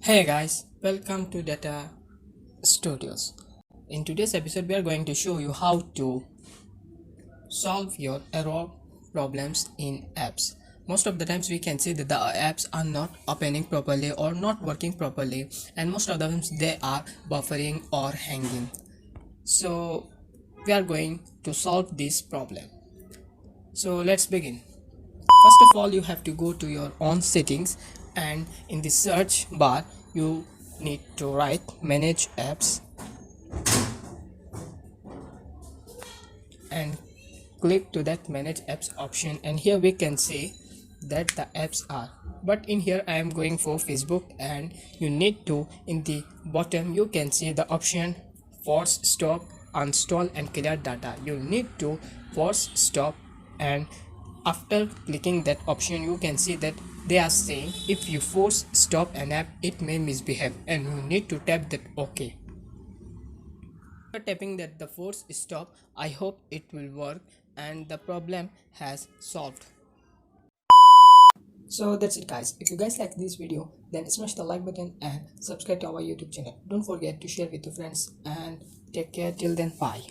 Hey guys, welcome to Data Studios. In today's episode, we are going to show you how to solve your error problems in apps. Most of the times we can see that the apps are not opening properly or not working properly, and most of the times they are buffering or hanging. So we are going to solve this problem. So let's begin. First of all, you have to go to your own settings, and in the search bar you need to write manage apps and click to that manage apps option, and here we can see that the apps are, but in here I am going for Facebook, and you need to, in the bottom you can see the option force stop, uninstall and clear data. You need to force stop, and after clicking that option you can see that they are saying if you force stop an app it may misbehave, and you need to tap that OK. After tapping that the force stop, I hope it will work and the problem has solved. So that's it guys. If you guys like this video, then smash the like button and subscribe to our YouTube channel. Don't forget to share with your friends, and take care till then. Bye.